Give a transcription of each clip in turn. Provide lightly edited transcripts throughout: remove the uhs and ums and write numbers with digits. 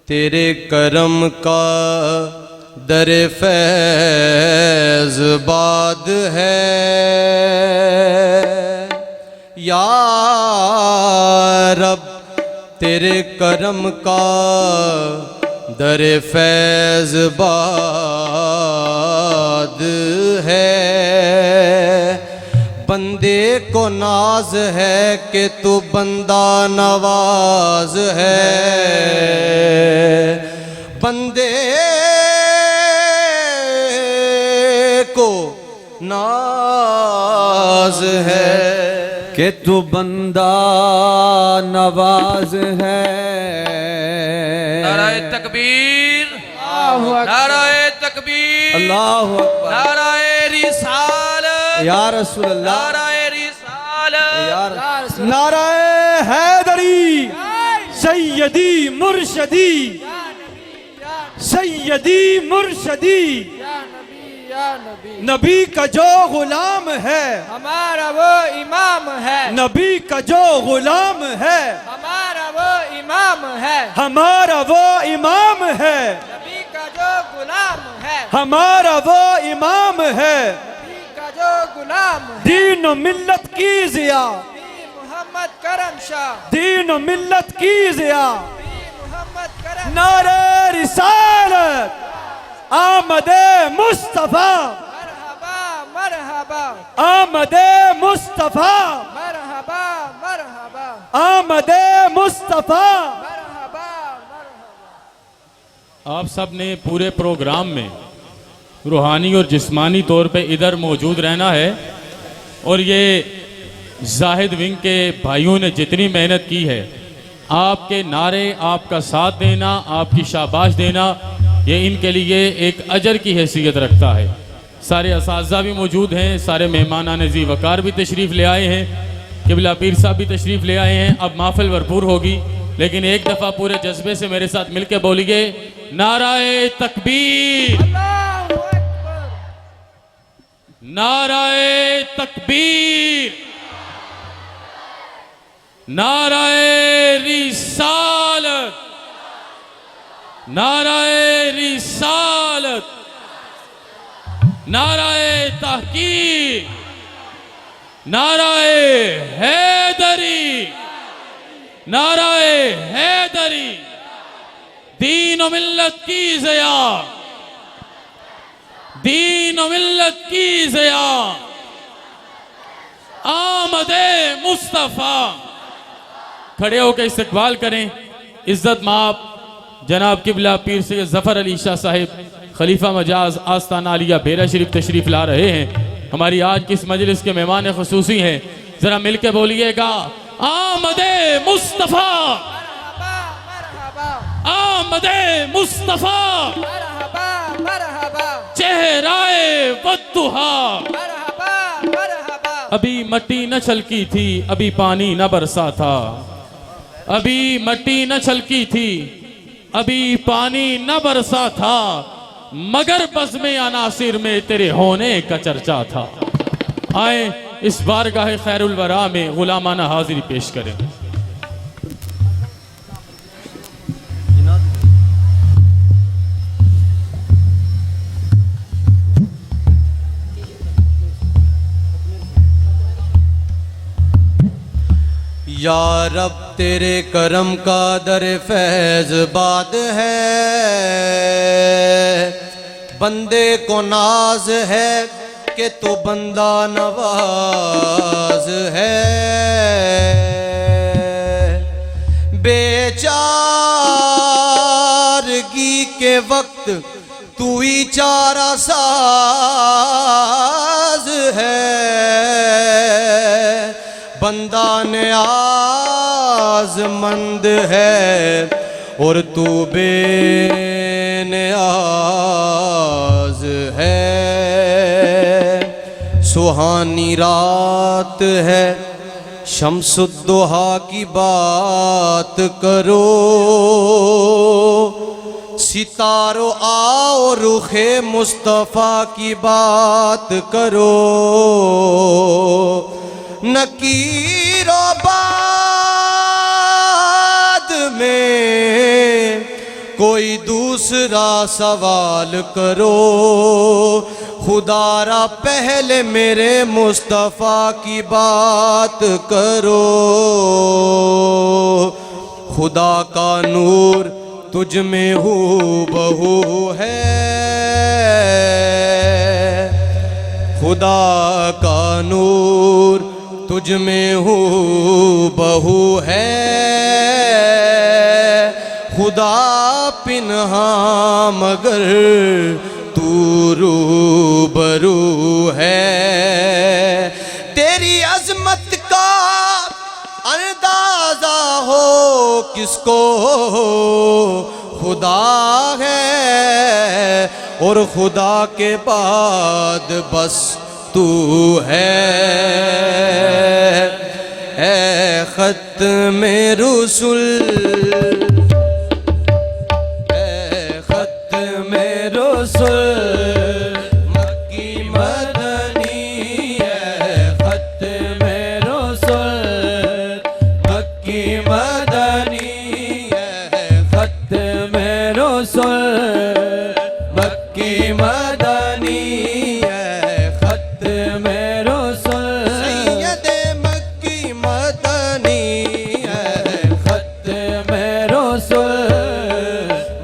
तेरे करम का दर फैज़ बाद है या रब, तेरे करम का दर फैज़ बाद है। बंदे को नाज है कि तू बंदा नवाज है, बंदे को नाज है कि तू बंदा नवाज है। नाराए तकबीर, नाराए तकबीर, अल्लाहु अकबर, नाराए रिसालत या रसूल अल्लाह, नाराए रिसालत, नाराए हैदरी सैयदी मुर्शदी, सैयदी मुर्शदी। नबी का जो गुलाम है हमारा वो इमाम है, नबी का जो गुलाम है हमारा वो इमाम है, हमारा वो इमाम है, नबी का जो गुलाम है, हमारा वो इमाम है। नबी का जो गुलाम है, दीन व मिल्लत की ज़िया, मोहम्मद करम शाह, दीन व मिल्लत की ज़िया। मोहम्मद करम, नारे रिसालत आमदे मुस्तफा, मरहबा मरहबा, आमदे मुस्तफा, मरहबा मरहबा, आमदे मुस्तफा। मरहबा मरहबा। आप सब ने पूरे प्रोग्राम में रूहानी और जिस्मानी तौर पे इधर मौजूद रहना है और ये जाहिद विंग के भाइयों ने जितनी मेहनत की है, आपके नारे, आपका साथ देना, आपकी शाबाश देना, ये इनके लिए एक अजर की हैसियत रखता है। सारे असातिज़ा भी मौजूद हैं, सारे मेहमान नज़ीर वकार भी तशरीफ़ ले आए हैं, किबला पीर साहब भी तशरीफ़ ले आए हैं। अब महफ़िल भरपूर होगी, लेकिन एक दफ़ा पूरे जज्बे से मेरे साथ मिलकर बोलिए नाराए तकबीर, नाराए तकबीर, नाराए रिसालत, नाराए रिसालत, नाराए तहकीक, नाराए हैदरी, नाराए हैदरी। दीन व मिल्लत की ज़िया, दीन व मिल्लत की ज़िया, आमदे मुस्तफ़ा। खड़े होकर इस्तकबाल करें। इज्जत माप जनाब किबला पीर सैयद ज़फ़र अली शाह साहिब खलीफा मजाज आस्ताना आलिया बेरा शरीफ तशरीफ़ ला रहे हैं। हमारी आज की इस मजलिस के मेहमान ख़ुसूसी हैं, ज़रा मिल के बोलिएगा आमदे मुस्तफ़ा, आमदे मुस्तफ़ा, मरहबा मरहबा, चेहराए वद्दुहा। मरहबा मरहबा। अभी मट्टी न छलकी थी, अभी पानी न बरसा था, अभी मट्टी न छलकी थी, अभी पानी न बरसा था, मगर बज़्मे अनासिर में तेरे होने का चर्चा था। आए इस बारगाह खैरुल वरा में गुलामाना हाजिरी पेश करें। या रब, तेरे करम का दर फैज़ बाद है, बंदे को नाज है कि तू बंदा नवाज है। बेचारगी के वक्त तू ही चारा साज है, बंदा ने नियाज़मंद है और तू बेनियाज़ है। सुहानी रात है, शम्सुद्दोहा की बात करो। सितारो आओ रुखे मुस्तफ़ा की बात करो। नकीरो बाद में कोई दूसरा सवाल करो। खुदारा पहले मेरे मुस्तफ़ा की बात करो। खुदा का नूर तुझ में हूबहू है। खुदा का नूर तुझ में हूबहू है। खुदा पिन्हा मगर तू रूबरू है। तेरी अज़मत का अंदाज़ा हो किसको, खुदा है और खुदा के बाद बस तू है। ख़त्मे रुसूल, ख़त्मे रुसूल मक्की मदनी है। ख़त्मे रुसूल मक्की मदनी है। ख़त्मे रुसूल मक्की मदनी है। ख़त्मे रुसूल सैयदे मक्की मदनी है। ख़त्मे रुसूल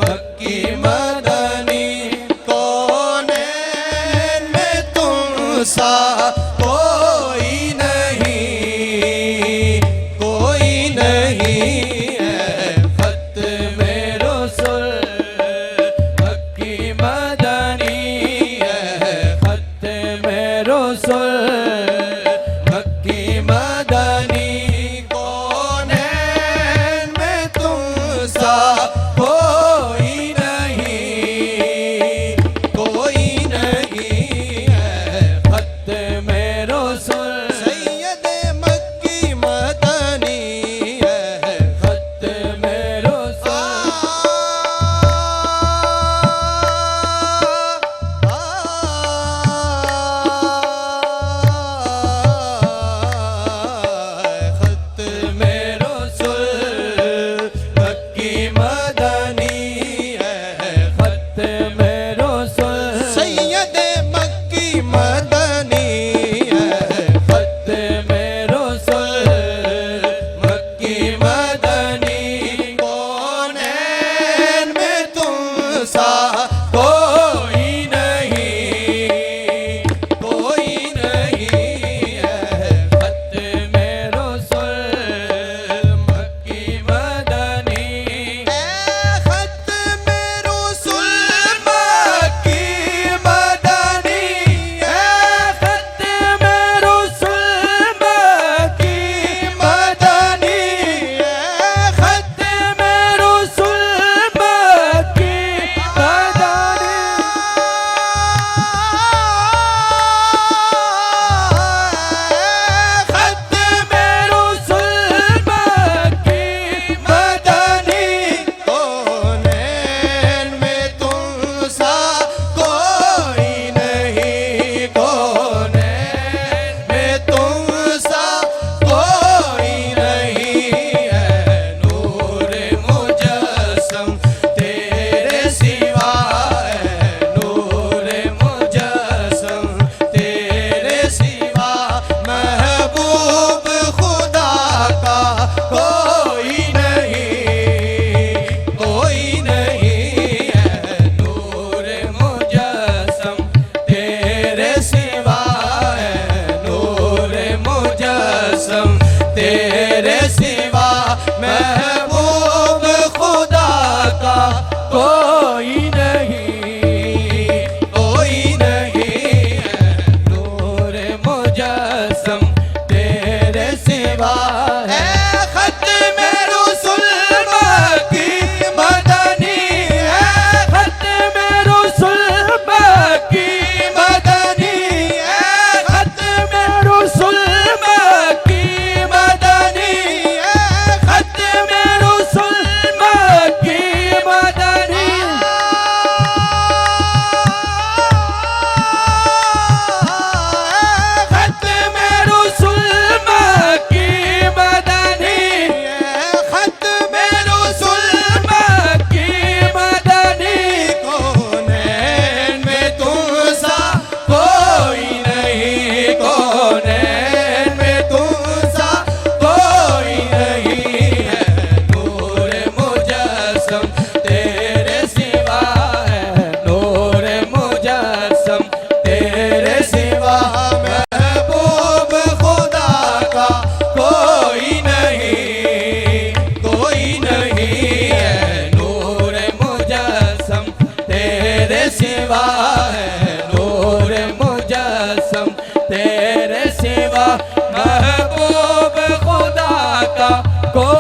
मक्की मदनी। कौनैन में तुम सा कोई नहीं, कोई नहीं है। ख़त्मे रुसूल मक्की मदनी है। ख़त्मे रुसूल मक्की मदनी। कौनैन में तुम सा कोई नहीं, कोई नहीं है। ख़त्मे रुसूल सैयदे मक्की मदनी है।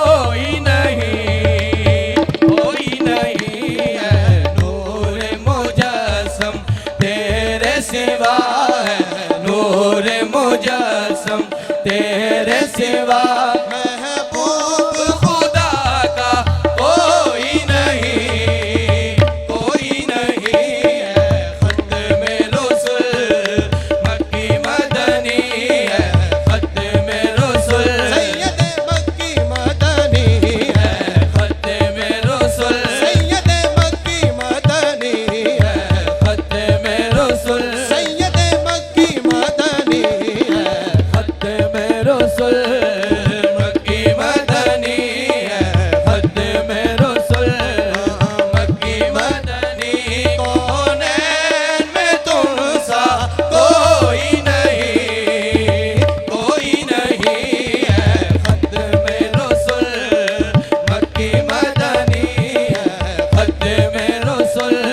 कोई नहीं है नूर मुजस्सम तेरे सिवा है नूर मुजस्सम तेरे सिवा महबूब खुदा का कोई नहीं है खत्म रसूल मक्की मदनी है खत्म रसूल सैयद मक्की मदनी है खत्म रसूल सैयद मक्की मदनी है खत्म रसूल सैयद मक्की मदनी खत्म रसूल मक्की मदनी है खत्म रसूल मक्की मदनी कौनैन में तुम सा कोई नहीं है खत्म रसूल मक्की मदनी है खत्म रसूल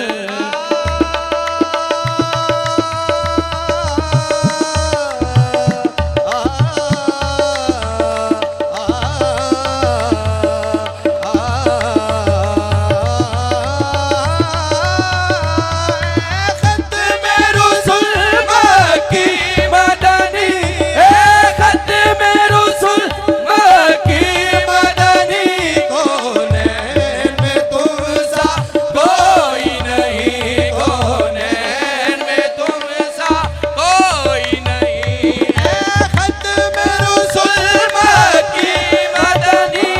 खत्म रसूल मक्की मदनी खत्म रसूल मक्की मदनी कौनैन में तुम सा कोई नहीं कौनैन में तुम सा कोई नहीं खत्म रसूल मक्की मदनी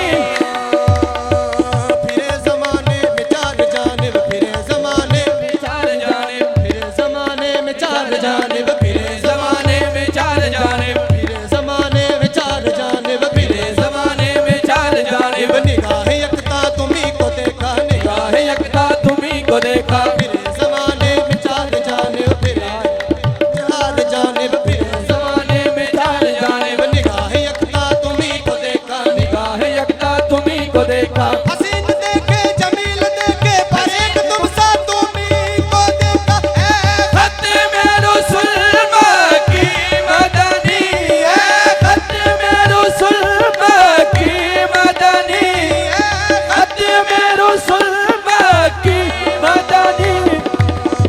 फिरे जमाने में चार जानिब फिरे जमाने में चार जानिब फिरे जमाने में चार जानिब फिरे ज़माने में चार जानिब फिरे जमाने में चार जानिब फिरे ज़माने में चार जानिब निगाह यकता तुम्ही को देखा निगाह राह यकता तुम्ही को देखा फिरे जमाने में चार जानिब फिरे चार जानिब फिरे ज़माने में चार जानिब निगाह यकता तुम्ही को देखा राह यकता तुम्ही को देखा हसीन देखे जमील देखे पर एक तुम सा तुम्ही को देखा खत्म रसूल मक्की मदनी खत्म रसूल मक्की मदनी खत्म रसूल मक्की मदनी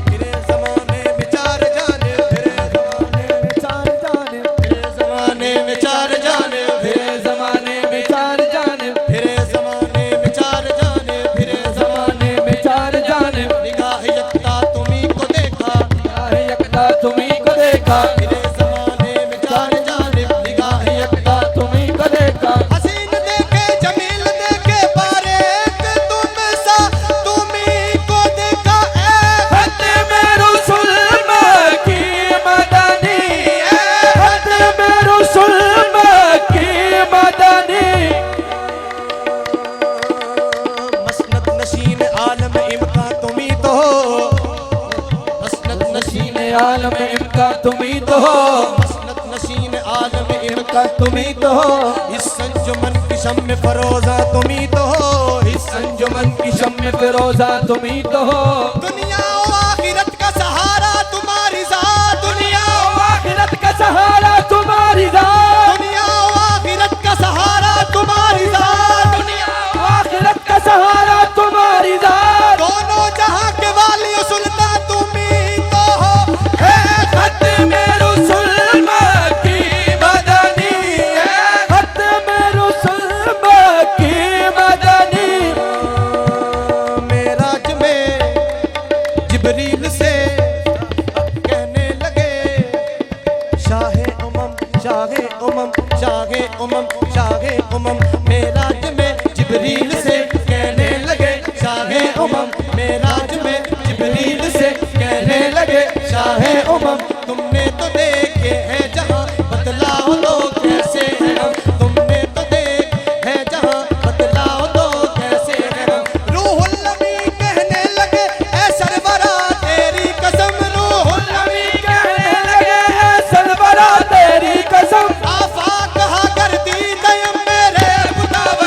फिरे जमाने में चार जानिब फिरे जमाने में चार जानिब फिरे जमाने में चार जानिब फिरे ज़माने में चार जानिब फिरे जमाने में चार जानिब फिरे ज़माने में चार जानिब निगाह यकता तुम्ही को देखा राह यकता तुम्ही को देखा फिरे जमाने में चार जानिब निगाह यकता तुम्ही को देखा हसीन देखे जमील देखे पर एक तुम सा तुम्ही को देखा खत्म रसूल मक्की मदनी खत्म रसूल मक्की मदनी मसनद नशीन आलम इमका तुम्ही तो हो मसनद नशीन आलम इनका तुम्ही तो हो मसनद नशीन आलम इमका तुम्ही तो हो इस संजुमन की शम्म फरोजा तुम्ही तो हो इस अंजुमन की शम्म फिरोजा तुम्ही तो हो दुनिया और आखिरत का सहारा तुम्हारी जात दुनिया और आखिरत का सहारा तुम्हारी जात दुनिया और आखिरत का सहारा तुम्हारी जात दुनिया और आखिरत का सहारा तुम्हारी जात दोनों जहां के वाली सुल्तान तुम्ही तो हो खत्म रसूल मक्की मदनी खत्म रसूल मक्की मदनी मेराज में जिब्रील से कहने लगे शाहे उमम शाहे उमम शाहे उमम शाहे उमम मेराज में जिब्रील से कहने लगे शाहे उमम मेराज में जिब्रील से कहने लगे शाहे उमम तुमने तो देखे हैं जहां बतलाओ तो कैसे हैं हम तुमने तो देखे हैं जहां बतलाओ तो कैसे हैं हम रूहुल अमीन कहने लगे ऐ सरवरा तेरी कसम रूहुल नबी कहने लगे है सरवरा तेरी कसम आफाक कहा करती दयम मेरे खुदावन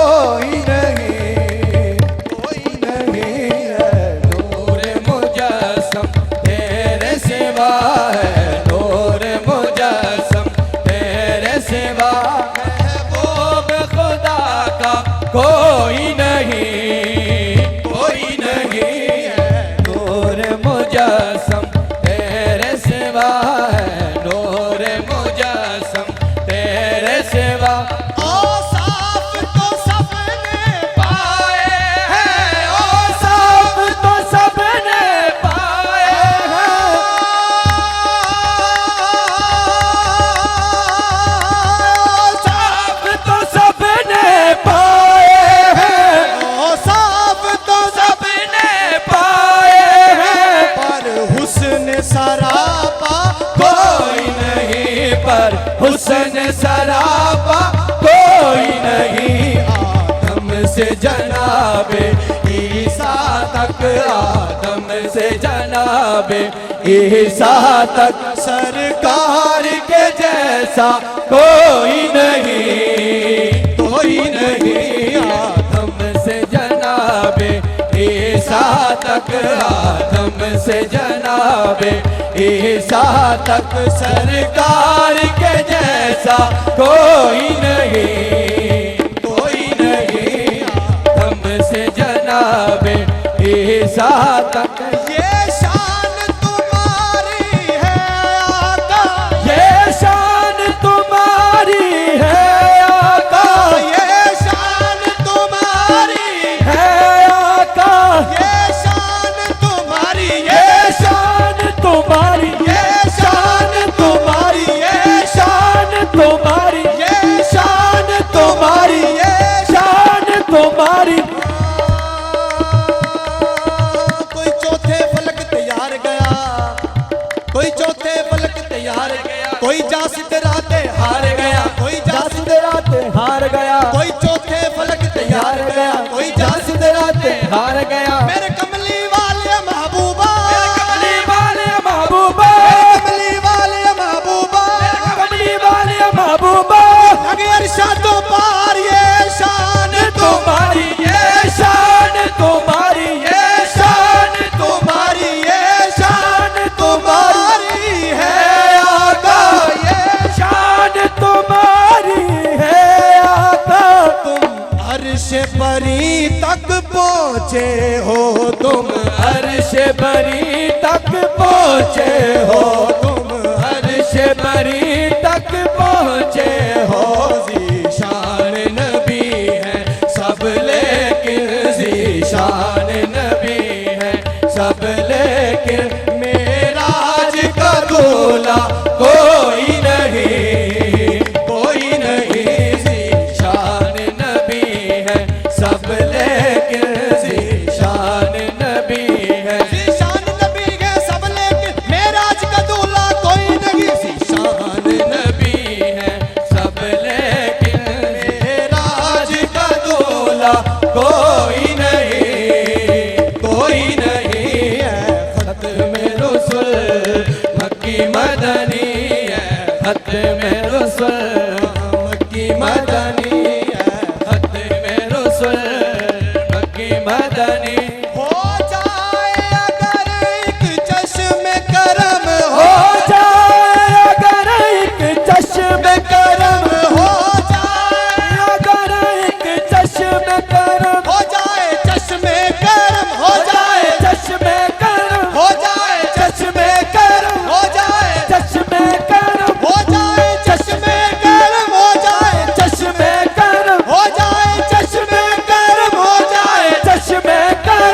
कोई नहीं, कोई नहीं है। नूर मुजस्सम तेरे सिवा है, नूर मुजस्सम तेरे सिवा। महबूब खुदा का कोई नहीं, कोई नहीं है। नूर मुजस्सम तेरे सिवा है, नूर मुजस्सम तेरे सिवा। औसाफ तो सबने पाए हैं, औसाफ तो सबने पाए हैं। औसाफ तो सबने पाए हैं, औसाफ तो सबने पाए हैं। पर हुस्न सरापा कोई नहीं, पर हुस्न सरापा कोई नहीं। आदम से जनाबे ईसा तक, आदम से जनाबे ईसा तक सरकार के जैसा कोई नहीं, कोई नहीं। आदम से जनाबे ईसा तक, आदम से जनाबे ईसा तक सरकार के जैसा कोई नहीं, कोई नहीं। आदम से जनाबे ईसा तक। ये शान तुम्हारी है आका, ये शान तुम्हारी है आका, ये शान तुम्हारी है आका, ये शान तुम्हारी, ये शान तुम्हारी, ये शान तुम्हारी, ये शान तुम्हारी, ये शान तुम्हारी, ये शान तुम्हारी। कोई चौथे फलक तैयार गया, कोई चौथे फलक तैयार गया, कोई जा सिदराते हार गया, कोई जा सिदराते हार गया, कोई चौथे फलक तैयार गया, कोई जा सिदराते हार गया। मेरे कमली वाले महबूबा, मेरे कमली वाले महबूबा, मेरे कमली वाले महबूबा, मेरे कमली वाले महबूबा। लगे अरशादों पार ये शान तुम्हारी, ये शान तुम्हारी, ये शान तुम्हारी, ये शान तुम्हारी है आका, ये शान तुम्हारी है आका। तुम अर्श परी तक पहुँचे हो, तुम अर्श परी तक पहुँचे हो, तुम अर्श परी तक पहुँचे हो। ज़ीशान नबी है सब लेकिन, ज़ीशान नबी है सब लेकिन। मेराज का दूल्हा कोई नहीं, कोई नहीं। ज़ीशान नबी है सब लेकिन, ज़ीशान नबी है, ज़ीशान नबी है सब लेकिन। मेराज का दूल्हा कोई नहीं, ज़ीशान नबी है सब लेकिन। मेराज का दूल्हा कोई नहीं, कोई नहीं है। खत्म रसूल मक्की मदनी है, खत्म रसूल मक्की मदनी है, खत्म रसूल मक्की मदनी। हो जाए अगर एक चश्मे करम, हो जाए अगर एक चश्मे करम, हो जाए अगर एक चश्मे करम, हो जाए चश्मे करम, हो जाए चश्मे करम, हो जाए चश्मे करम, हो जाए चश्मे करम, हो जाए चश्मे करम, हो जाए चश्मे करम, हो जाए चश्मे करम, हो जाए चश्मे करम।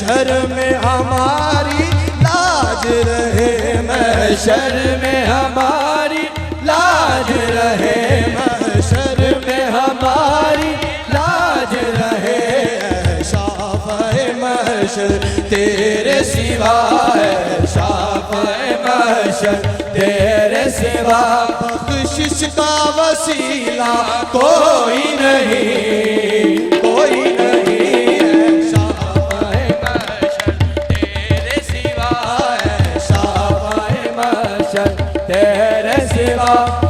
महशर में हमारी लाज रहे, महशर में हमारी लाज रहे, महशर में हमारी लाज रहे। शाफ़े महशर तेरे सिवा है शाफ़े महशर तेरे सिवा, बख्शिश का वसीला कोई नहीं, कोई नहीं है। शाफ़े महशर तेरे सिवा है, शाफ़े महशर तेरे सिवा।